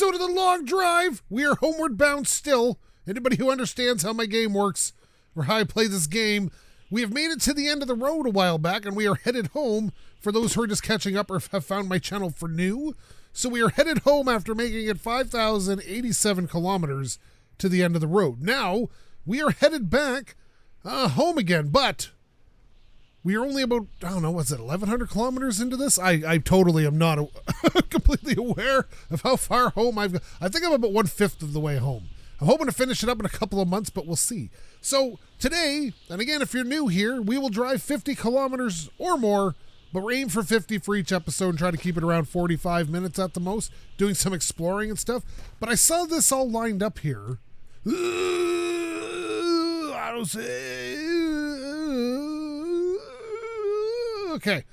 episode of The Long Drive. We are homeward bound still. Anybody who understands how my game works or how I play this game, we have made it to the end of the road a while back, and we are headed home for those who are just catching up or have found my channel for new. So we are headed home after making it 5,087 kilometers to the end of the road. Now, we are headed back home again, but we are only about, I don't know, what's it, 1,100 kilometers into this? I totally am not completely aware of how far home I've got. I think I'm about 1/5 of the way home. I'm hoping to finish it up in a couple of months, but we'll see. So today, and again, if you're new here, we will drive 50 kilometers or more, but we're aiming for 50 for each episode and try to keep it around 45 minutes at the most, doing some exploring and stuff. But I saw this all lined up here. I don't say. Okay.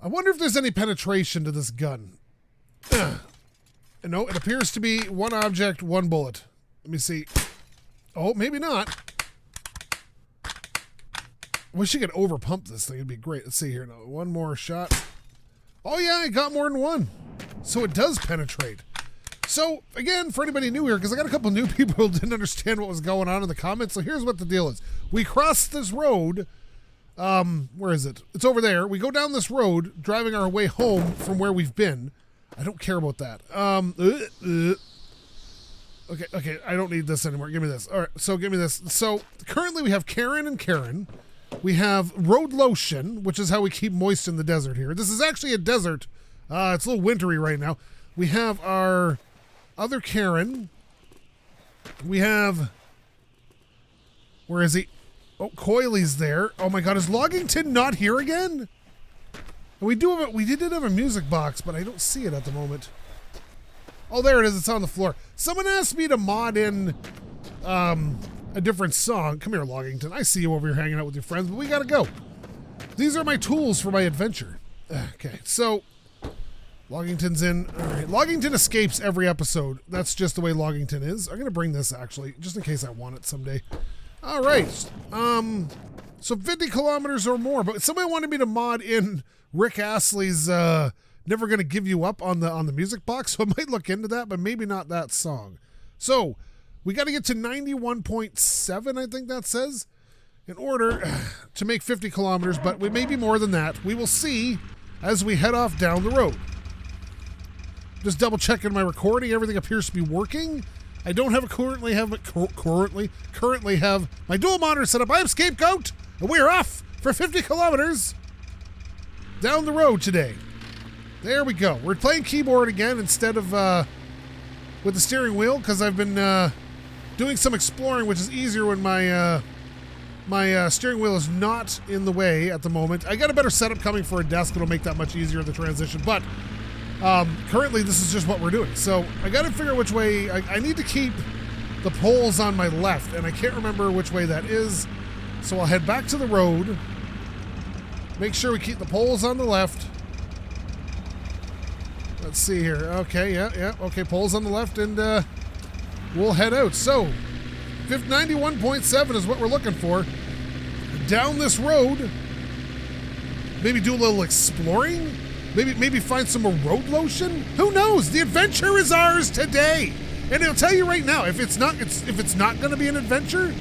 I wonder if there's any penetration to this gun. No, it appears to be one object, one bullet. Let me see. Oh, maybe not. I wish you could overpump this thing. It'd be great. Let's see here. No, one more shot. Oh, yeah, I got more than one. So it does penetrate. So, again, for anybody new here, because I got a couple new people who didn't understand what was going on in the comments. So here's what the deal is. We crossed this road. Where is it? It's over there. We go down this road, driving our way home from where we've been. I don't care about that. Okay, I don't need this anymore. Give me this. All right, so give me this. So currently we have Karen and Karen. We have road lotion, which is how we keep moist in the desert here. This is actually a desert. It's a little wintry right now. We have our other Karen. We have, where is he? Oh, Coyley's there. Oh my God, is Loggington not here again? We did have a music box, but I don't see it at the moment. Oh, there it is. It's on the floor. Someone asked me to mod in a different song. Come here, Loggington. I see you over here hanging out with your friends, but we gotta go. These are my tools for my adventure. Okay, so Loggington's in. All right, Loggington escapes every episode. That's just the way Loggington is. I'm gonna bring this actually, just in case I want it someday. All right, so 50 kilometers or more, but somebody wanted me to mod in Rick Astley's Never Gonna Give You Up on the music box, so I might look into that, but maybe not that song. So we got to get to 91.7, I think that says, in order to make 50 kilometers, but we may be more than that. We will see as we head off down the road. Just double checking my recording. Everything appears to be working. I don't currently have my dual monitor set up. I have SkapeGote, and we are off for 50 kilometers down the road today. There we go. We're playing keyboard again instead of with the steering wheel, because I've been doing some exploring, which is easier when my steering wheel is not in the way at the moment. I got a better setup coming for a desk. It'll make that much easier, the transition, but currently this is just what we're doing. So I got to figure out which way. I need to keep the poles on my left, and I can't remember which way that is. So I'll head back to the road. Make sure we keep the poles on the left. Let's see here. Okay, yeah. Okay, poles on the left, and we'll head out. So 91.7 is what we're looking for. Down this road. Maybe do a little exploring. Maybe find some more road lotion. Who knows? The adventure is ours today. And I'll tell you right now, if it's not going to be an adventure,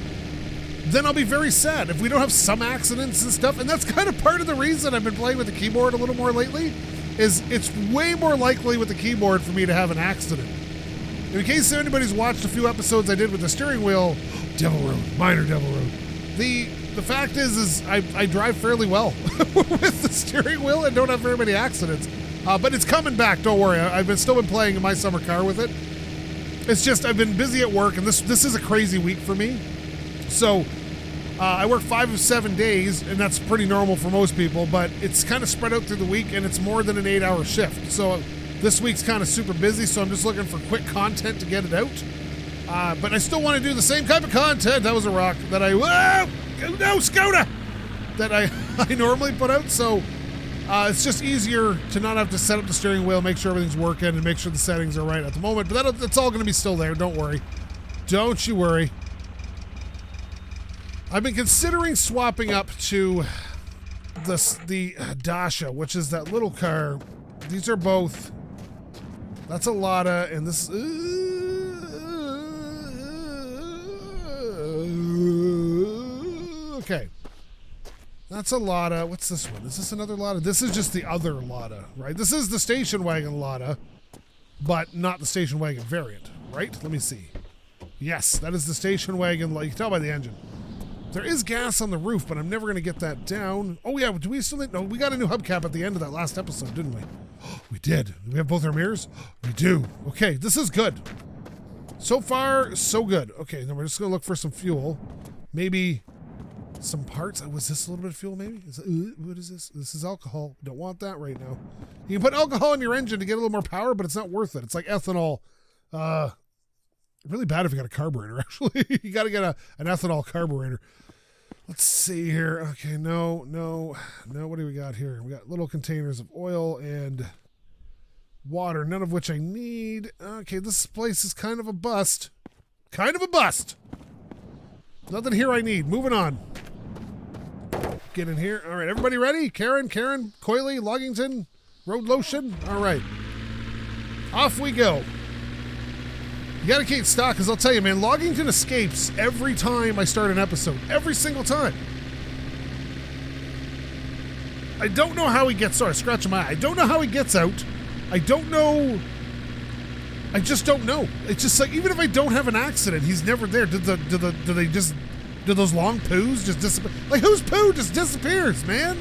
then I'll be very sad if we don't have some accidents and stuff. And that's kind of part of the reason I've been playing with the keyboard a little more lately, is it's way more likely with the keyboard for me to have an accident. In case anybody's watched a few episodes I did with the steering wheel, Devil Road, minor Devil Road. The fact is I drive fairly well with the steering wheel and don't have very many accidents. But it's coming back, don't worry. I've still been playing in my summer car with it. It's just I've been busy at work, and this is a crazy week for me. So I work 5 of 7 days, and that's pretty normal for most people, but it's kind of spread out through the week, and it's more than an 8-hour shift. So this week's kind of super busy, so I'm just looking for quick content to get it out. But I still want to do the same type of content. That was a rock that that I normally put out. So it's just easier to not have to set up the steering wheel, make sure everything's working, and make sure the settings are right at the moment. But that's all going to be still there. Don't worry. Don't you worry. I've been considering swapping up to the Dasha, which is that little car. These are both That's a lot of, and this. Okay. That's a Lotta. What's this one? Is this another Lotta? This is just the other Lotta, right? This is the station wagon Lotta, but not the station wagon variant, right? Let me see. Yes, that is the station wagon. You can tell by the engine. There is gas on the roof, but I'm never going to get that down. Oh, yeah. Do we still need... No, we got a new hubcap at the end of that last episode, didn't we? We did. Do we have both our mirrors? We do. Okay, this is good. So far, so good. Okay, then we're just going to look for some fuel. Maybe some parts. Was this a little bit of fuel, maybe? What is this? This is alcohol. Don't want that right now. You can put alcohol in your engine to get a little more power, but it's not worth it. It's like ethanol. Really bad if you got a carburetor, actually. You got to get an ethanol carburetor. Let's see here. Okay, no. What do we got here? We got little containers of oil and water, none of which I need. Okay, this place is kind of a bust. Kind of a bust. Nothing here I need. Moving on. Get in here. All right, everybody ready? Karen, Coily, Loggington, Road Lotion. All right. Off we go. You gotta keep stock, because I'll tell you, man, Loggington escapes every time I start an episode. Every single time. I don't know how he gets... Sorry, scratching my eye. I don't know how he gets out. I don't know... I just don't know. It's just like, even if I don't have an accident, he's never there. Do those long poos just disappear? Like, whose poo just disappears, man?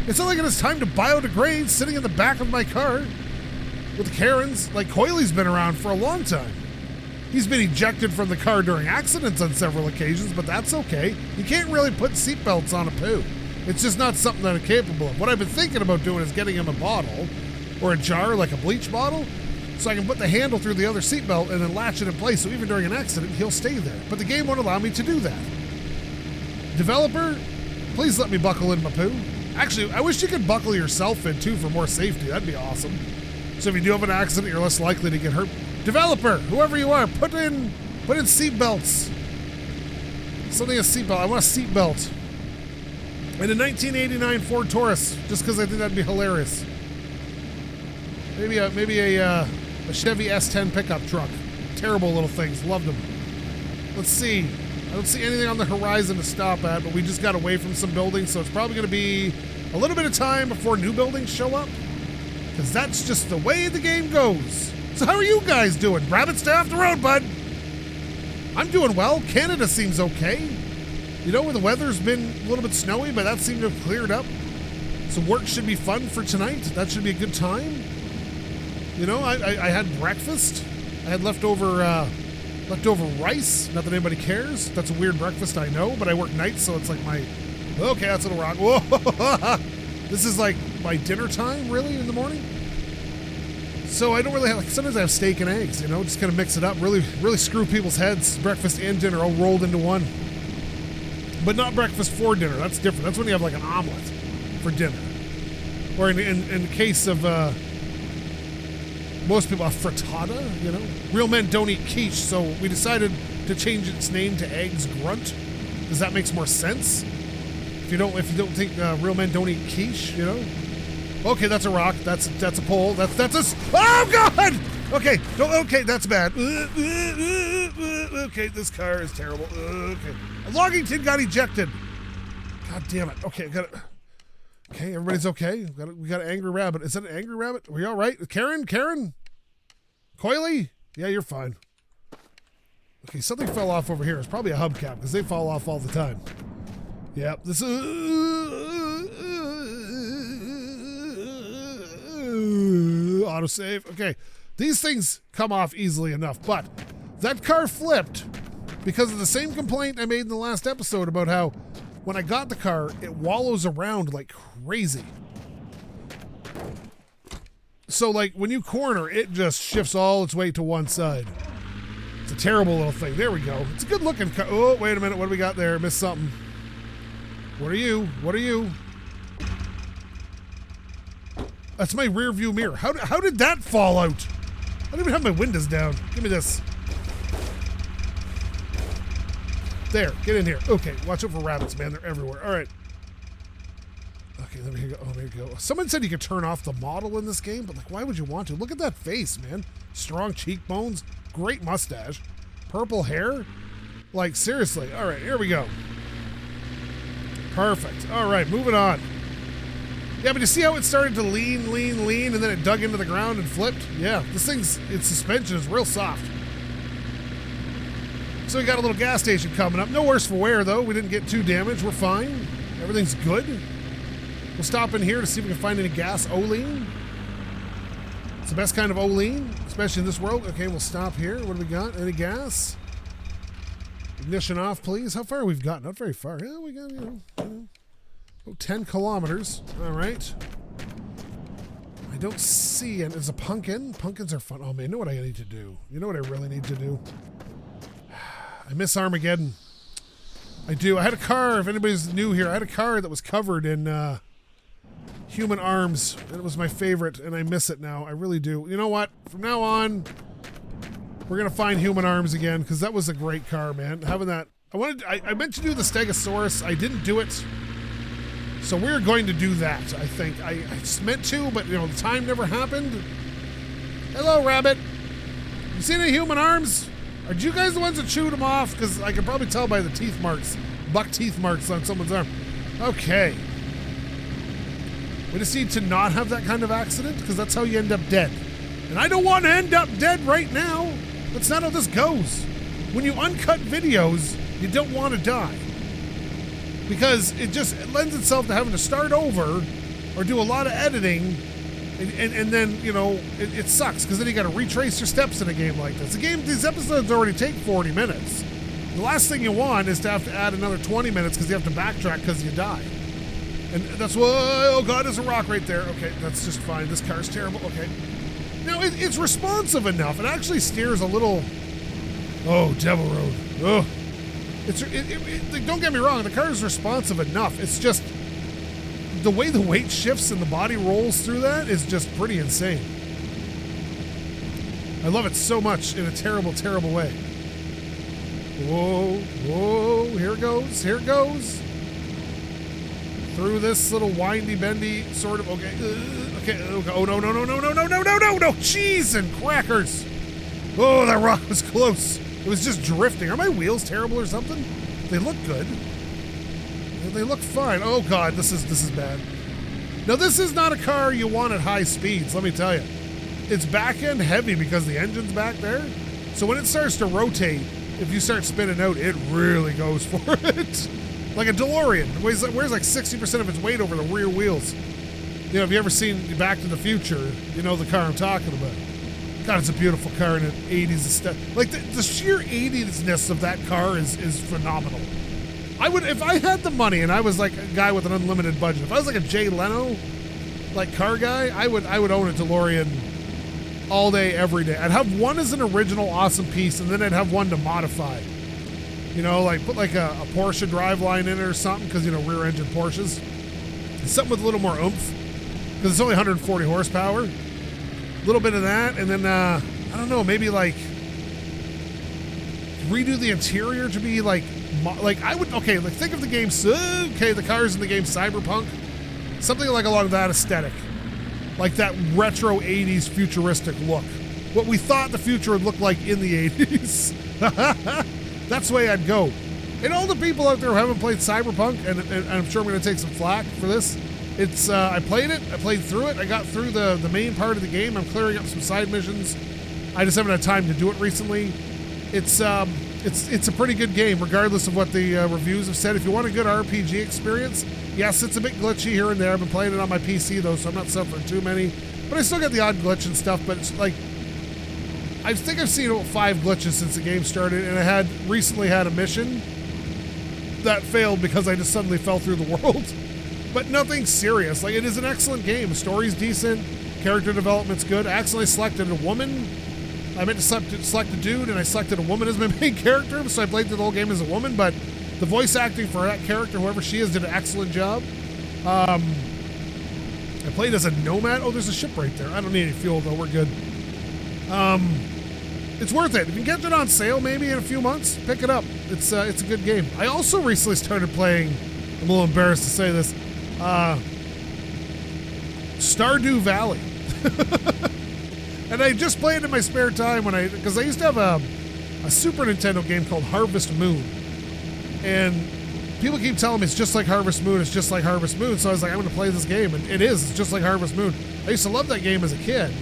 It's not like it has time to biodegrade sitting in the back of my car with Karen's. Like, Coily's been around for a long time. He's been ejected from the car during accidents on several occasions, but that's okay. You can't really put seatbelts on a poo. It's just not something that I'm capable of. What I've been thinking about doing is getting him a bottle or a jar, like a bleach bottle, so I can put the handle through the other seatbelt and then latch it in place, so even during an accident, he'll stay there. But the game won't allow me to do that. Developer, please let me buckle in my poo. Actually, I wish you could buckle yourself in, too, for more safety. That'd be awesome. So if you do have an accident, you're less likely to get hurt. Developer, whoever you are, put in seatbelts. Something a seatbelt. I want a seatbelt. And a 1989 Ford Taurus, just because I think that'd be hilarious. Maybe a Chevy S10 pickup truck. Terrible little things. Loved them. Let's see. I don't see anything on the horizon to stop at, but we just got away from some buildings, so it's probably going to be a little bit of time before new buildings show up. Because that's just the way the game goes. So how are you guys doing? Rabbit, stay off the road, bud. I'm doing well. Canada seems okay. You know, where the weather's been a little bit snowy, but that seemed to have cleared up. So work should be fun for tonight. That should be a good time. You know, I had breakfast. I had leftover rice. Not that anybody cares. That's a weird breakfast, I know, but I work nights, so it's like my... Okay, that's a little rock. Whoa! This is like my dinner time, really, in the morning? So I don't really have... Like, sometimes I have steak and eggs, you know? Just kind of mix it up. Really screw people's heads. Breakfast and dinner all rolled into one. But not breakfast for dinner. That's different. That's when you have, like, an omelet for dinner. Or in the case of... most people, a frittata, you know? Real men don't eat quiche, so we decided to change its name to Eggs Grunt, because that makes more sense. If you don't think real men don't eat quiche, you know? Okay, that's a rock. That's a pole. That's a... Oh, God! Okay, no, okay, that's bad. Okay, this car is terrible. Okay. Loggington got ejected. God damn it. Okay, I got it. Okay, everybody's okay. We got an angry rabbit. Is that an angry rabbit? Are we all right? Karen? Coily? Yeah, you're fine. Okay, something fell off over here. It's probably a hubcap, because they fall off all the time. Yep, this is... autosave. Okay, these things come off easily enough, but that car flipped because of the same complaint I made in the last episode about how when I got the car, it wallows around like crazy. So, like, when you corner, it just shifts all its weight to one side. It's a terrible little thing. There we go. It's a good-looking car. Oh, wait a minute. What do we got there? Missed something. What are you? That's my rear view mirror. How did that fall out? I don't even have my windows down. Give me this. There, get in here. Okay, watch out for rabbits, man. They're everywhere. All right. Okay, Okay, there we go. Oh, there you go. Someone said you could turn off the model in this game, but like, why would you want to? Look at that face, man. Strong cheekbones, great mustache, purple hair. Like, seriously. All right, here we go. Perfect. All right, moving on. Yeah, but you see how it started to lean, and then it dug into the ground and flipped? Yeah, this thing's, its suspension is real soft. So we got a little gas station coming up. No worse for wear, though. We didn't get too damaged. We're fine. Everything's good. We'll stop in here to see if we can find any gas. Olean. It's the best kind of Olean, especially in this world. Okay, we'll stop here. What do we got? Any gas? Ignition off, please. How far we've got? Not very far. Yeah, we got, you know, 10 kilometers. All right. I don't see it. There's a pumpkin. Pumpkins are fun. Oh, man, you know what I need to do? You know what I really need to do? I miss Armageddon. I do. I had a car, if anybody's new here, I had a car that was covered in human arms, and it was my favorite, and I miss it now. I really do. You know what? From now on, we're going to find human arms again, because that was a great car, man. Having that. I meant to do the Stegosaurus. I didn't do it. So we're going to do that, I think. I just meant to, but, you know, the time never happened. Hello, rabbit. You seen any human arms? Are you guys the ones that chewed them off? Because I can probably tell by the teeth marks. Buck teeth marks on someone's arm. Okay. We just need to not have that kind of accident, because that's how you end up dead. And I don't want to end up dead right now. That's not how this goes. When you uncut videos, you don't want to die. Because it lends itself to having to start over or do a lot of editing, and then, you know, it sucks, because then you got to retrace your steps in a game like this. These episodes already take 40 minutes. The last thing you want is to have to add another 20 minutes because you have to backtrack because you die. And that's why, oh God, there's a rock right there. Okay, that's just fine. This car's terrible. Okay. Now, it's responsive enough. It actually steers a little, oh, Devil Road. Oh. Don't get me wrong, the car is responsive enough. It's just the way the weight shifts and the body rolls through that is just pretty insane. I love it so much in a terrible, terrible way. Whoa, whoa, here it goes, here it goes. Through this little windy, bendy sort of, okay, oh no, no, no, no, no, no, no, no, no, no, cheese and crackers. Oh, that rock was close. It was just drifting. Are my wheels terrible or something? They look good. They look fine. Oh God, this is bad. Now this is not a car you want at high speeds, let me tell you. It's back end heavy because the engine's back there. So when it starts to rotate, if you start spinning out, it really goes for it. Like a DeLorean. It weighs like 60% of its weight over the rear wheels. You know, if you ever seen Back to the Future, you know the car I'm talking about. God, it's a beautiful car in an 80s aesthetic. Like the sheer 80s-ness of that car is phenomenal. I would, if I had the money and I was like a guy with an unlimited budget, if I was like a Jay Leno like car guy, I would own a DeLorean all day, every day. I'd have one as an original awesome piece, and then I'd have one to modify. You know, like put like a Porsche driveline in it or something, because, you know, rear engine Porsches. Something with a little more oomph, because it's only 140 horsepower. A little bit of that, and then I don't know, maybe like redo the interior to be like I would, okay, like think of the game, okay, the cars in the game Cyberpunk, something like along that aesthetic, like that retro 80s futuristic look, what we thought the future would look like in the 80s. That's the way I'd go. And all the people out there who haven't played Cyberpunk, and I'm sure I'm going to take some flack for this, it's I played it, I played through it, I got through the main part of the game, I'm clearing up some side missions. I just haven't had time to do it recently. It's a pretty good game, regardless of what the reviews have said. If you want a good RPG experience, yes, it's a bit glitchy here and there. I've been playing it on my PC, though, so I'm not suffering too many. But I still got the odd glitch and stuff, but it's like, I think I've seen about 5 glitches since the game started, and I recently had a mission that failed because I just suddenly fell through the world. But nothing serious. Like, it is an excellent game. The story's decent, character development's good. I accidentally selected a woman. I meant to select a dude, and I selected a woman as my main character, so I played through the whole game as a woman, but the voice acting for that character, whoever she is, did an excellent job. I played as a nomad. Oh, there's a ship right there. I don't need any fuel, though. We're good. It's worth it. If you can get it on sale maybe in a few months, pick it up. It's a good game. I also recently started playing, I'm a little embarrassed to say this, Stardew Valley. And I just play it in my spare time because I used to have a Super Nintendo game called Harvest Moon. And people keep telling me it's just like Harvest Moon, it's just like Harvest Moon. So I was like, I'm going to play this game. And it is. It's just like Harvest Moon. I used to love that game as a kid.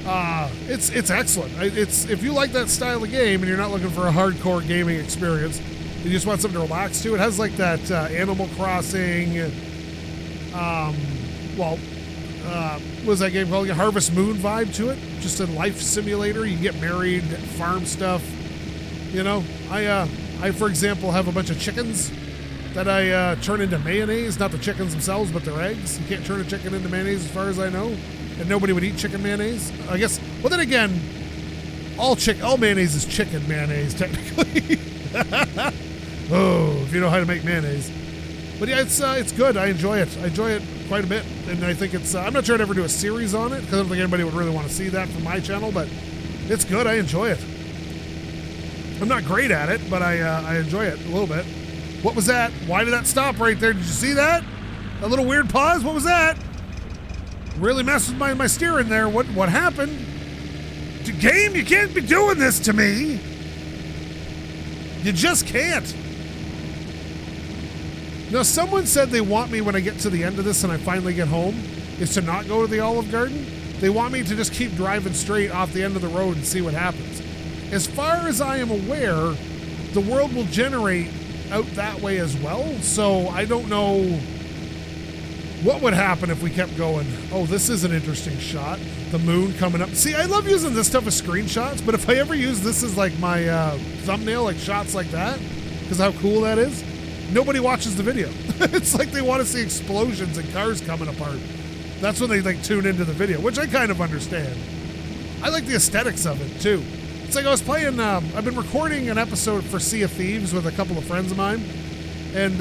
It's excellent. If you like that style of game and you're not looking for a hardcore gaming experience, you just want something to relax to, it has like that Animal Crossing, what was that game called? A Harvest Moon vibe to it. Just a life simulator. You can get married, farm stuff. You know, I for example, have a bunch of chickens that I turn into mayonnaise. Not the chickens themselves, but their eggs. You can't turn a chicken into mayonnaise as far as I know. And nobody would eat chicken mayonnaise. I guess, well then again, all mayonnaise is chicken mayonnaise, technically. Oh, if you know how to make mayonnaise. But yeah, it's good. I enjoy it. I enjoy it quite a bit. And I think it's, I'm not sure I'd ever do a series on it, because I don't think anybody would really want to see that from my channel, but it's good. I enjoy it. I'm not great at it, but I enjoy it a little bit. What was that? Why did that stop right there? Did you see that? A little weird pause? What was that? Really messed with my steering there. What happened? Game, you can't be doing this to me. You just can't. Now, someone said they want me, when I get to the end of this and I finally get home, is to not go to the Olive Garden. They want me to just keep driving straight off the end of the road and see what happens. As far as I am aware, the world will generate out that way as well. So I don't know what would happen if we kept going. Oh, this is an interesting shot. The moon coming up. See, I love using this stuff as screenshots, but if I ever use this as like my thumbnail, like shots like that, because how cool that is, nobody watches the video. It's like they want to see explosions and cars coming apart. That's when they like tune into the video, which I kind of understand. I like the aesthetics of it too. It's like I was playing, I've been recording an episode for Sea of Thieves with a couple of friends of mine, and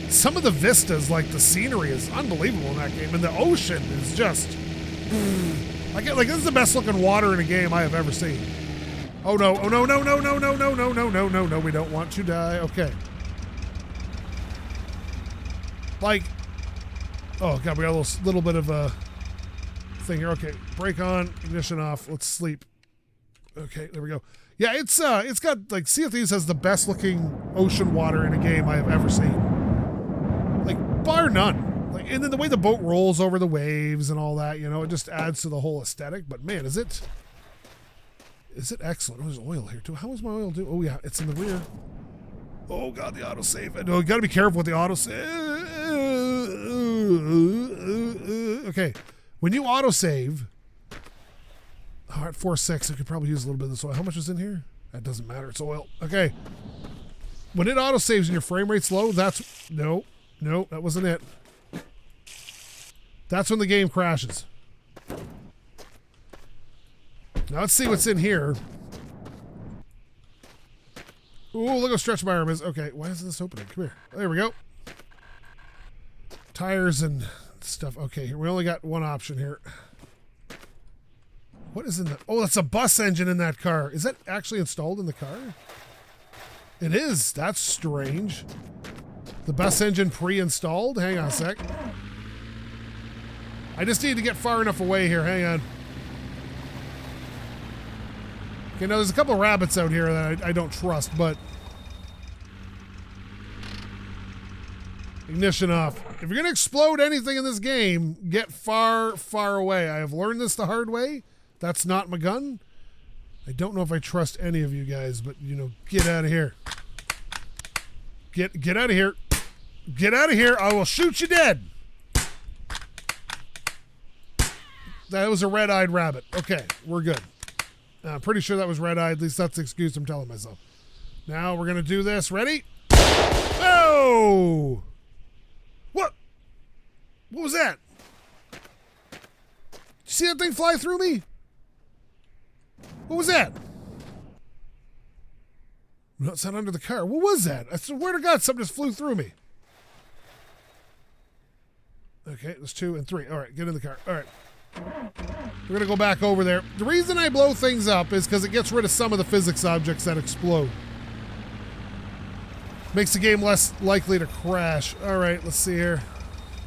some of the vistas, like the scenery is unbelievable in that game, and the ocean is just, like this is the best looking water in a game I have ever seen. Oh no, oh no, no, no, no, no, no, no, no, no, no, no, we don't want to die. Okay. Like, oh god, we got a little bit of a thing here. Okay, brake on, ignition off, let's sleep. Okay, there we go. Yeah, it's got, like, Sea of Thieves has the best looking ocean water in a game I have ever seen. Like, bar none. Like, and then the way the boat rolls over the waves and all that, you know, it just adds to the whole aesthetic. But man, is it excellent. Oh, there's oil here too. How is my oil doing? Oh yeah, it's in the rear. Oh god, the autosave. No, you gotta be careful with the autosave. Okay, when you autosave, all right, 4.6, I could probably use a little bit of this oil. How much is in here? That doesn't matter, it's oil. Okay. When it autosaves and your frame rate's low, that's, no, that wasn't it. That's when the game crashes. Now let's see what's in here. Ooh, look how stretched my arm is. Okay, why isn't this opening? Come here. There we go. Tires and stuff. Okay, here we only got one option here. What is in the... Oh, that's a bus engine in that car. Is that actually installed in the car? It is. That's strange. The bus engine pre-installed? Hang on a sec. I just need to get far enough away here. Hang on. Okay, now there's a couple of rabbits out here that I don't trust, but... Ignition off. If you're going to explode anything in this game, get far, far away. I have learned this the hard way. That's not my gun. I don't know if I trust any of you guys, but, you know, get out of here. Get out of here. Get out of here. I will shoot you dead. That was a red-eyed rabbit. Okay, we're good. I'm pretty sure that was red-eyed. At least that's the excuse I'm telling myself. Now we're going to do this. Ready? Oh! What? What was that? Did you see that thing fly through me? What was that? No, it's not under the car. What was that? I swear to God, something just flew through me. Okay, there's 2 and 3. All right, get in the car. All right. We're going to go back over there. The reason I blow things up is because it gets rid of some of the physics objects that explode. Makes the game less likely to crash. All right, let's see here.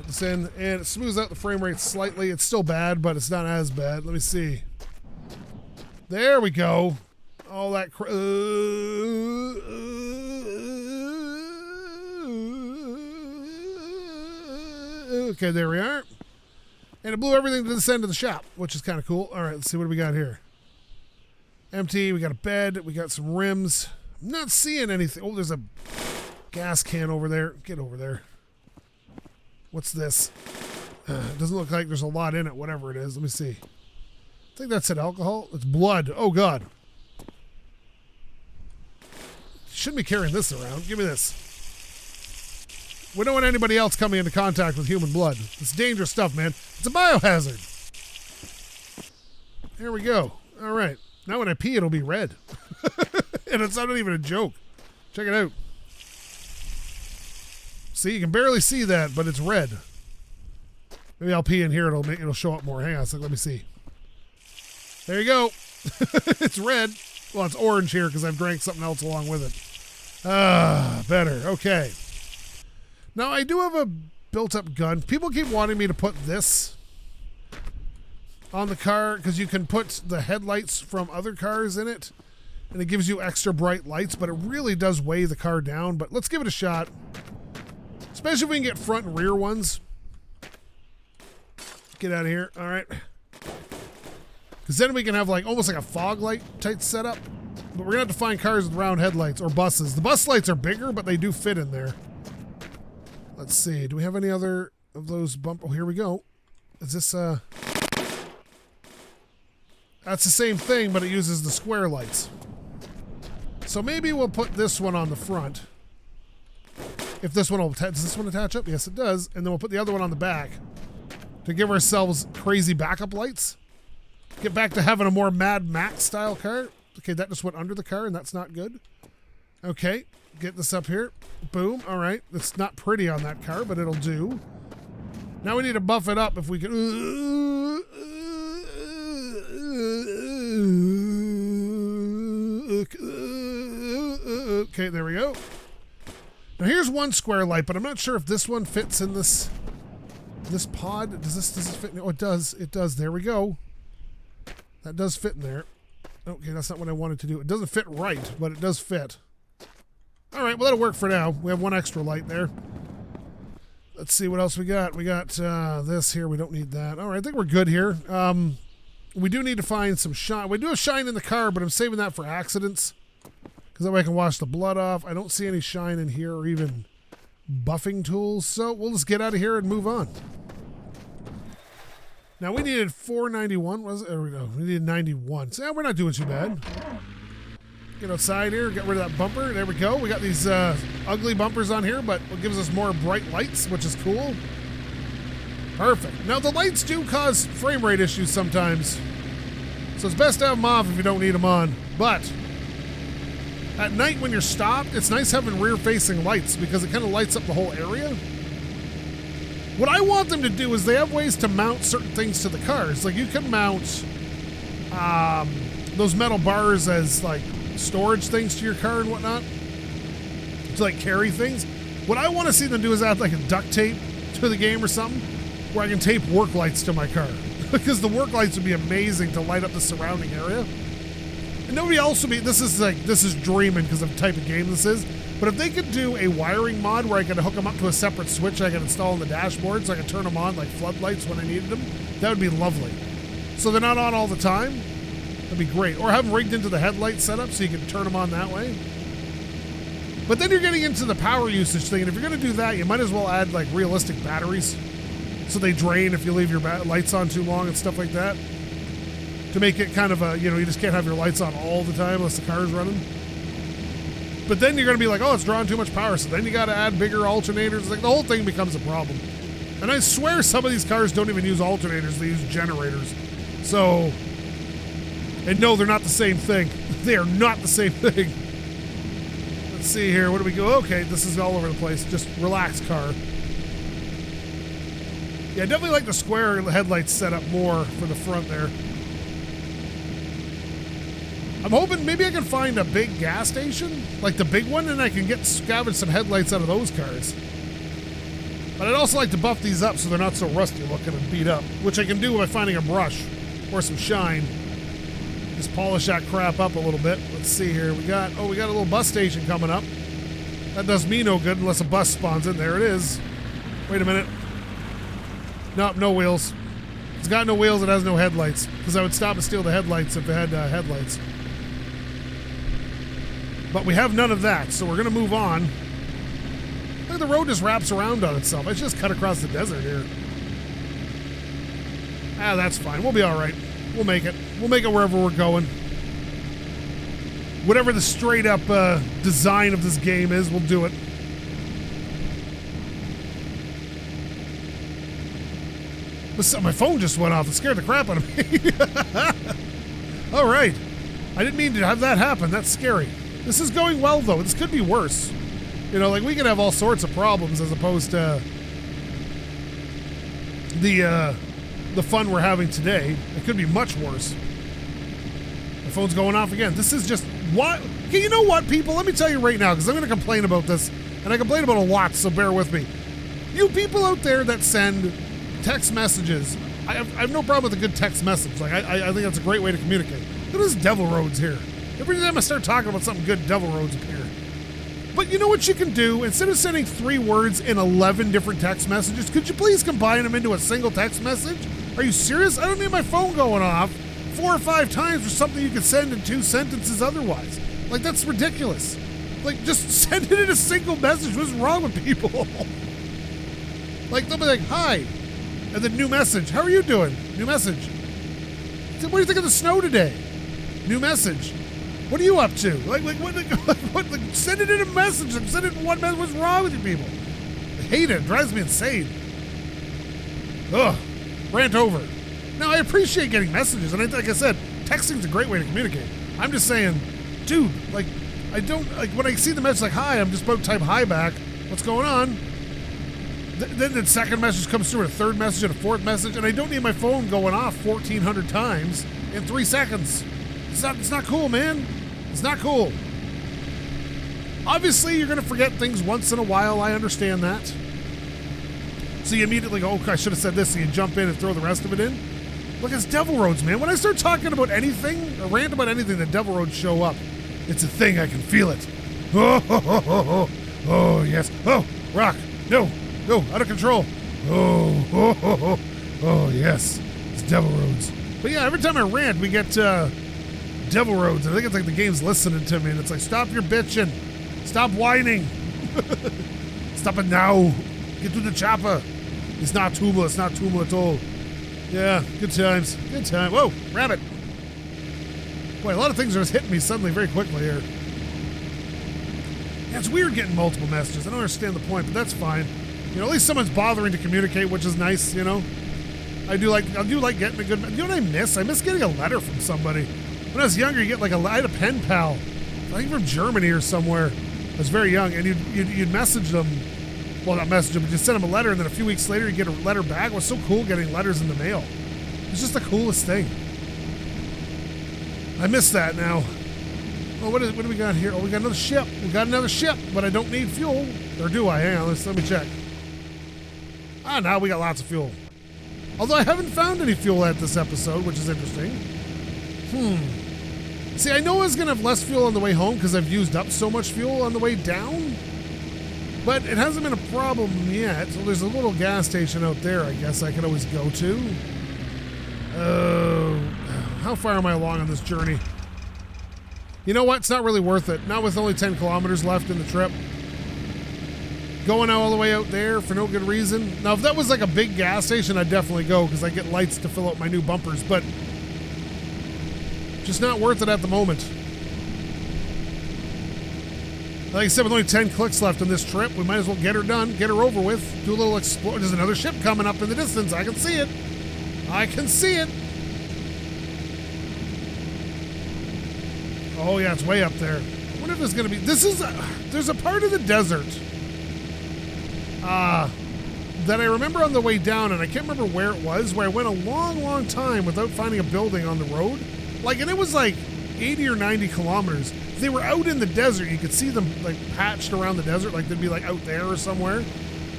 Put this in, and it smooths out the frame rate slightly. It's still bad, but it's not as bad. Let me see. There we go. All that okay, there we are. And it blew everything to this end of the shop, which is kind of cool. All right, let's see what do we got here. Empty. We got a bed. We got some rims. I'm not seeing anything. Oh, there's a gas can over there. Get over there. What's this? It doesn't look like there's a lot in it, whatever it is. Let me see. I think that's it, alcohol. It's blood. Oh, God. Shouldn't be carrying this around. Give me this. We don't want anybody else coming into contact with human blood. It's dangerous stuff, man. It's a biohazard. There we go. All right. Now when I pee, it'll be red. And it's not even a joke. Check it out. See, you can barely see that, but it's red. Maybe I'll pee in here. It'll show up more. Hang on a second. Let me see. There you go. It's red. Well, it's orange here because I've drank something else along with it. Better. Okay. Now, I do have a built-up gun. People keep wanting me to put this on the car because you can put the headlights from other cars in it, and it gives you extra bright lights, but it really does weigh the car down. But let's give it a shot, especially if we can get front and rear ones. Get out of here. All right. Because then we can have like almost like a fog light type setup. But we're going to have to find cars with round headlights or buses. The bus lights are bigger, but they do fit in there. Let's see. Do we have any other of those bump? Oh, here we go. Is this that's the same thing, but it uses the square lights. So maybe we'll put this one on the front. If this one will does this one attach up? Yes, it does. And then we'll put the other one on the back to give ourselves crazy backup lights. Get back to having a more Mad Max style car. Okay, that just went under the car, and that's not good. Okay, get this up here. Boom. All right. It's not pretty on that car, but it'll do. Now we need to buff it up if we can. Okay, there we go. Now here's one square light, but I'm not sure if this one fits in this pod. Does this fit? Oh, it does. It does. There we go. That does fit in there. Okay, that's not what I wanted to do. It doesn't fit right, but it does fit. All right, well, that'll work for now. We have one extra light there. Let's see what else we got. We got this here. We don't need that. All right, I think we're good here. We do need to find some shine. We do have shine in the car, but I'm saving that for accidents because that way I can wash the blood off. I don't see any shine in here or even buffing tools, so we'll just get out of here and move on. Now, we needed 491, was it? There we go. We needed 91. So, yeah, we're not doing too bad. Get outside here, get rid of that bumper. There we go. We got these ugly bumpers on here, but it gives us more bright lights, which is cool. Perfect. Now, the lights do cause frame rate issues sometimes, so it's best to have them off if you don't need them on. But at night when you're stopped, it's nice having rear-facing lights because it kind of lights up the whole area. What I want them to do is they have ways to mount certain things to the cars. Like you can mount those metal bars as like storage things to your car and whatnot to like carry things. What I want to see them do is add like a duct tape to the game or something where I can tape work lights to my car because the work lights would be amazing to light up the surrounding area. And nobody else would be, this is dreaming because of the type of game this is. But if they could do a wiring mod where I could hook them up to a separate switch I could install on the dashboard so I could turn them on like floodlights when I needed them, that would be lovely. So they're not on all the time. That'd be great. Or have them rigged into the headlight setup so you can turn them on that way. But then you're getting into the power usage thing, and if you're going to do that, you might as well add like realistic batteries so they drain if you leave your lights on too long and stuff like that. To make it kind of a, you just can't have your lights on all the time unless the car's running. But then you're going to be like, oh, it's drawing too much power. So then you got to add bigger alternators. Like the whole thing becomes a problem. And I swear some of these cars don't even use alternators. They use generators. So, and no, they're not the same thing. They are not the same thing. Let's see here. Where do we go? Okay, this is all over the place. Just relax, car. Yeah, I definitely like the square headlights set up more for the front there. I'm hoping maybe I can find a big gas station, like the big one, and I can scavenge some headlights out of those cars. But I'd also like to buff these up so they're not so rusty looking and beat up, which I can do by finding a brush or some shine. Just polish that crap up a little bit. Let's see here. We got a little bus station coming up. That does me no good unless a bus spawns in. There it is. Wait a minute. Nope, no wheels. It's got no wheels. It has no headlights. Because I would stop and steal the headlights if it had headlights. But we have none of that, so we're going to move on. Look, the road just wraps around on itself. I should just cut across the desert here. Ah, that's fine. We'll be all right. We'll make it. We'll make it wherever we're going. Whatever the straight-up design of this game is, we'll do it. My phone just went off. It scared the crap out of me. All right. I didn't mean to have that happen. That's scary. This is going well, though. This could be worse. You know, like, we could have all sorts of problems as opposed to the fun we're having today. It could be much worse. My phone's going off again. This is just what? Okay, you know what, people? Let me tell you right now, because I'm going to complain about this, and I complain about a lot, so bear with me. You people out there that send text messages, I have no problem with a good text message. Like, I think that's a great way to communicate. Look at this Devil Roads here. Every time I start talking about something good, Devil Roads appear. But you know what you can do? Instead of sending 3 words in 11 different text messages, could you please combine them into a single text message? Are you serious? I don't need my phone going off 4 or 5 times for something you could send in 2 sentences otherwise. Like, that's ridiculous. Like, just send it in a single message. What's wrong with people? Like, they'll be like, hi. And then new message. How are you doing? New message. What do you think of the snow today? New message. What are you up to? Like what? Like, send it in a message. Send it in one message. What's wrong with you people? I hate it. It drives me insane. Ugh. Rant over. Now, I appreciate getting messages, and like I said, texting's a great way to communicate. I'm just saying, dude, like, I don't, like, when I see the message like, hi, I'm just about to type hi back. What's going on? Then the second message comes through, and a third message, and a fourth message, and I don't need my phone going off 1,400 times in 3 seconds. It's not cool, man. It's not cool. Obviously, you're going to forget things once in a while. I understand that. So you immediately go, okay, I should have said this, so you jump in and throw the rest of it in. Look, it's Devil Roads, man. When I start talking about anything, or rant about anything, the Devil Roads show up. It's a thing. I can feel it. Oh, yes. Oh, rock. No, out of control. Oh, yes. It's Devil Roads. But yeah, every time I rant, we get Devil Roads. I think it's like the game's listening to me, and it's like, stop your bitching. Stop whining. Stop it now. Get to the chopper. It's not Tuma. It's not Tuma at all. Yeah, good times. Good time. Whoa, rabbit. Boy, a lot of things are just hitting me suddenly very quickly here. Yeah, it's weird getting multiple messages. I don't understand the point, but that's fine. You know, at least someone's bothering to communicate, which is nice, you know. I do like getting a good... You know what I miss? I miss getting a letter from somebody. When I was younger, you get like I had a pen pal. I think from Germany or somewhere. I was very young, and you'd message them. Well, not message them, but you send them a letter, and then a few weeks later, you get a letter back. It was so cool getting letters in the mail. It's just the coolest thing. I miss that now. Oh, what do we got here? Oh, we got another ship. We got another ship, but I don't need fuel. Or do I? Hang on, let me check. Ah, now we got lots of fuel. Although I haven't found any fuel at this episode, which is interesting. See, I know I was going to have less fuel on the way home because I've used up so much fuel on the way down. But it hasn't been a problem yet. So there's a little gas station out there I guess I could always go to. How far am I along on this journey? You know what? It's not really worth it. Not with only 10 kilometers left in the trip. Going all the way out there for no good reason. Now, if that was like a big gas station, I'd definitely go because I get lights to fill out my new bumpers. But just not worth it at the moment. Like I said, with only 10 clicks left in this trip, we might as well get her done, get her over with, do a little explore. There's another ship coming up in the distance. I can see it. I can see it. Oh, yeah, it's way up there. I wonder if there's going to be... There's a part of the desert that I remember on the way down, and I can't remember where it was, where I went a long, long time without finding a building on the road. Like, and it was like 80 or 90 kilometers. They were out in the desert. You could see them like patched around the desert, like they'd be like out there or somewhere.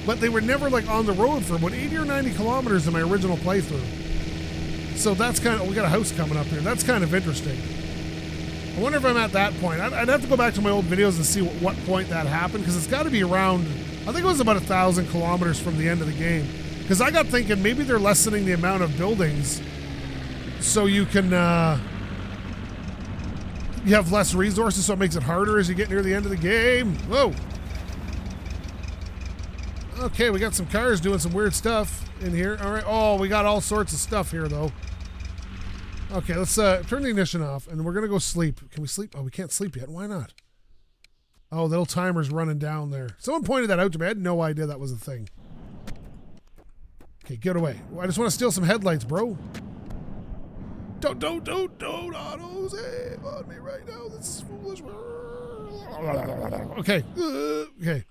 but they were never like on the road for about 80 or 90 kilometers in my original playthrough. So that's kind of, we got a house coming up here. That's kind of interesting. I wonder if I'm at that point. I'd have to go back to my old videos and see what point that happened, because it's got to be around, I think it was about 1,000 kilometers from the end of the game. Because I got thinking maybe they're lessening the amount of buildings so you can, you have less resources, so it makes it harder as you get near the end of the game. Whoa. Okay, we got some cars doing some weird stuff in here. All right. Oh, we got all sorts of stuff here, though. Okay, let's turn the ignition off, and we're going to go sleep. Can we sleep? Oh, we can't sleep yet. Why not? Oh, the little timer's running down there. Someone pointed that out to me. I had no idea that was a thing. Okay, get away. I just want to steal some headlights, bro. Don't auto save on me right now. This is foolish. Okay. Okay.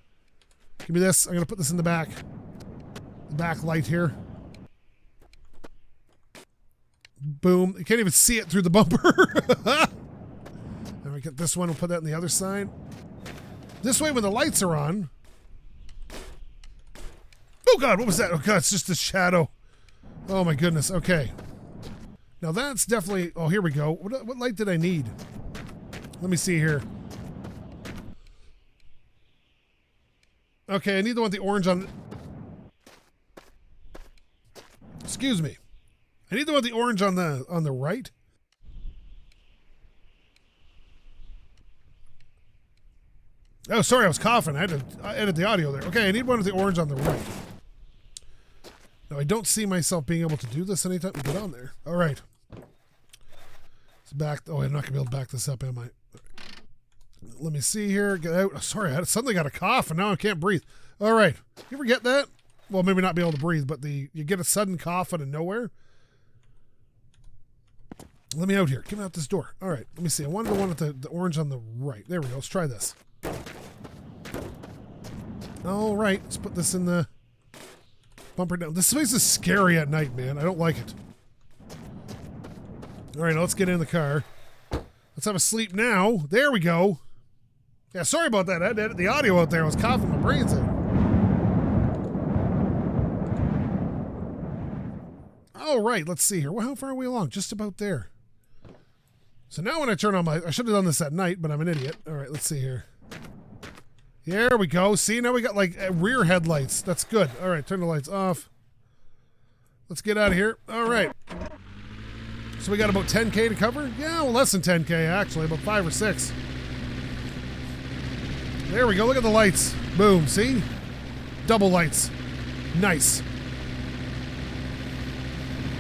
Give me this. I'm going to put this in the back. The back light here. Boom. You can't even see it through the bumper. Then we get this one. We'll put that on the other side. This way, when the lights are on. Oh, God. What was that? Oh, God. It's just a shadow. Oh, my goodness. Okay. Now, that's definitely... Oh, here we go. What light did I need? Let me see here. Okay, I need the one with the orange on... Excuse me. I need the one with the orange on the right. Oh, sorry, I was coughing. I had to edit the audio there. Okay, I need one with the orange on the right. Now, I don't see myself being able to do this anytime we get on there. All right. It's back. Oh, I'm not going to be able to back this up, am I? Let me see here. Get out. Oh, sorry, I suddenly got a cough, and now I can't breathe. All right. You ever get that? Well, maybe not be able to breathe, but you get a sudden cough out of nowhere. Let me out here. Get me out this door. All right. Let me see. I wanted the one with the orange on the right. There we go. Let's try this. All right. Let's put this in the bumper down. This place is scary at night, man. I don't like it. All right. Now let's get in the car. Let's have a sleep now. There we go. Yeah, sorry about that. I had to edit the audio out there. I was coughing my brains out. All right. Let's see here. Well, how far are we along? Just about there. So now when I turn on I should have done this at night, but I'm an idiot. All right, let's see here. There we go. See, now we got like rear headlights. That's good. All right, turn the lights off. Let's get out of here. All right. So we got about 10K to cover? Yeah, well, less than 10K actually, about 5 or 6. There we go. Look at the lights. Boom. See? Double lights. Nice.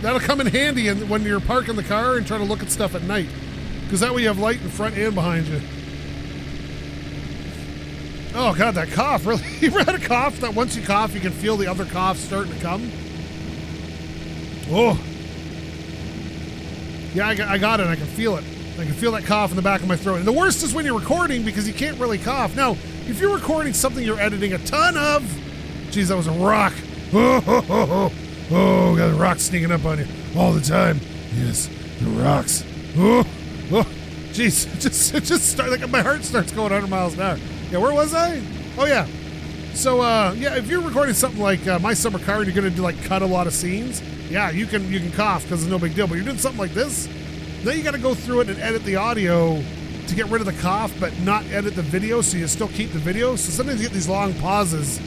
That'll come in handy when you're parking the car and trying to look at stuff at night. Because that way you have light in front and behind you. Oh, God, that cough. Really? You ever had a cough that once you cough, you can feel the other cough starting to come? Oh. Yeah, I got it. I can feel it. I can feel that cough in the back of my throat. And the worst is when you're recording because you can't really cough. Now, if you're recording something you're editing a ton of... Jeez, that was a rock. Oh, got the rocks sneaking up on you all the time. Yes, the rocks. Oh, jeez, it just started, like my heart starts going 100 miles an hour. Yeah, where was I? Oh, yeah. So, yeah, if you're recording something like My Summer Car and you're going to like cut a lot of scenes, yeah, you can cough because it's no big deal. But you're doing something like this, then you got to go through it and edit the audio to get rid of the cough, but not edit the video so you still keep the video. So sometimes you get these long pauses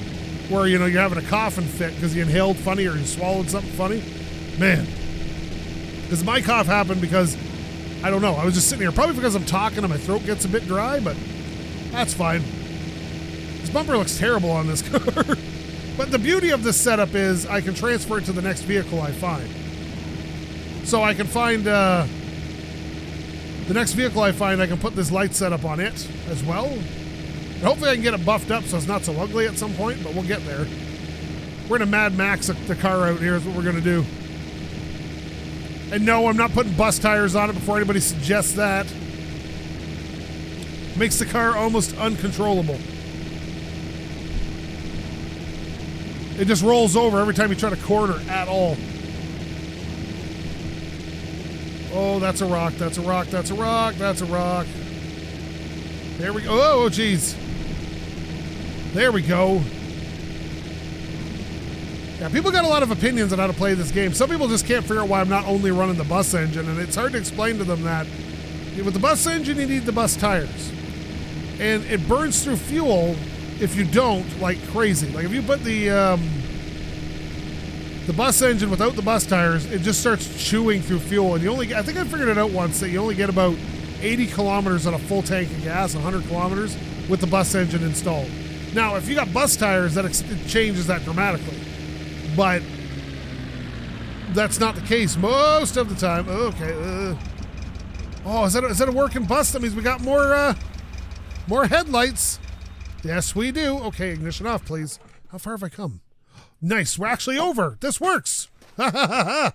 where, you know, you're having a coughing fit because you inhaled funny or you swallowed something funny. Man. Because my cough happened because, I don't know, I was just sitting here. Probably because I'm talking and my throat gets a bit dry, but that's fine. This bumper looks terrible on this car. But the beauty of this setup is I can transfer it to the next vehicle I find. So I can find, the next vehicle I find, I can put this light setup on it as well. And hopefully I can get it buffed up so it's not so ugly at some point, but we'll get there. We're going to Mad Max the car out here is what we're going to do. And no, I'm not putting bus tires on it before anybody suggests that. Makes the car almost uncontrollable. It just rolls over every time you try to corner at all. Oh, that's a rock, that's a rock, that's a rock, that's a rock. There we go. Oh, jeez. There we go. Yeah, people got a lot of opinions on how to play this game. Some people just can't figure out why I'm not only running the bus engine, and it's hard to explain to them that with the bus engine, you need the bus tires. And it burns through fuel if you don't, like crazy. Like if you put the bus engine without the bus tires, it just starts chewing through fuel. And you only get, I think I figured it out once, that you only get about 80 kilometers on a full tank of gas, 100 kilometers, with the bus engine installed. Now, if you got bus tires, it changes that dramatically. But that's not the case most of the time. Okay. Oh, is that a working bus? That means we got more headlights. Yes, we do. Okay, ignition off, please. How far have I come? Nice. We're actually over. This works. Ha ha ha ha.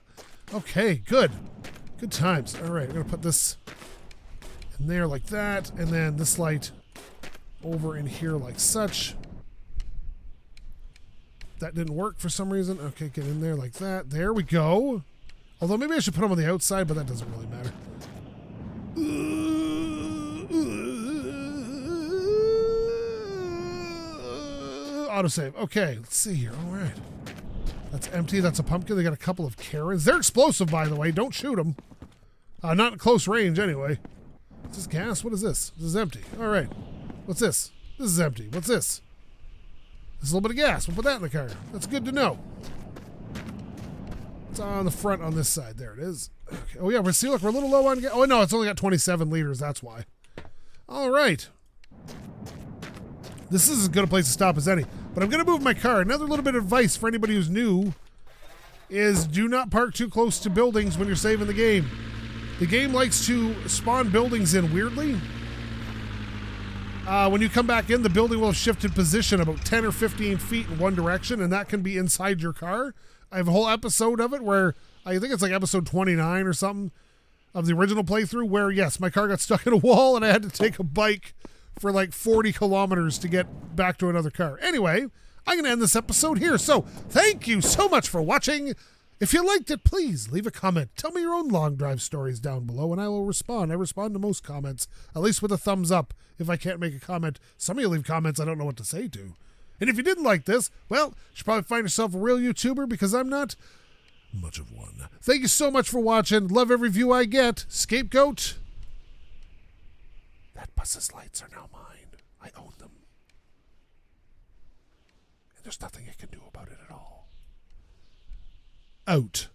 Okay, good. Good times. All right, I'm going to put this in there like that, and then this light over in here like such. That didn't work for some reason. Okay, get in there like that. There we go. Although maybe I should put them on the outside, but that doesn't really matter. Autosave. Okay, let's see here. All right. That's empty. That's a pumpkin. They got a couple of Karens. They're explosive, by the way. Don't shoot them. Not in close range, anyway. Is this gas? What is this? This is empty. All right. What's this? This is empty. What's this? There's a little bit of gas. We'll put that in the car. That's good to know. It's on the front on this side. There it is. Okay. Oh, yeah. We're a little low on gas. Oh, no. It's only got 27 liters. That's why. All right. This is as good a place to stop as any. But I'm going to move my car. Another little bit of advice for anybody who's new is do not park too close to buildings when you're saving the game. The game likes to spawn buildings in weirdly. When you come back in, the building will have shifted position about 10 or 15 feet in one direction, and that can be inside your car. I have a whole episode of it where, I think it's like episode 29 or something of the original playthrough, where, yes, my car got stuck in a wall and I had to take a bike for like 40 kilometers to get back to another car. Anyway, I'm going to end this episode here. So thank you so much for watching. If you liked it, please leave a comment. Tell me your own long drive stories down below, and I will respond. I respond to most comments, at least with a thumbs up if I can't make a comment. Some of you leave comments I don't know what to say to. And if you didn't like this, well, you should probably find yourself a real YouTuber, because I'm not much of one. Thank you so much for watching. Love every view I get. SkapeGote. That bus's lights are now mine. I own them. And there's nothing I can do about it at all. Out.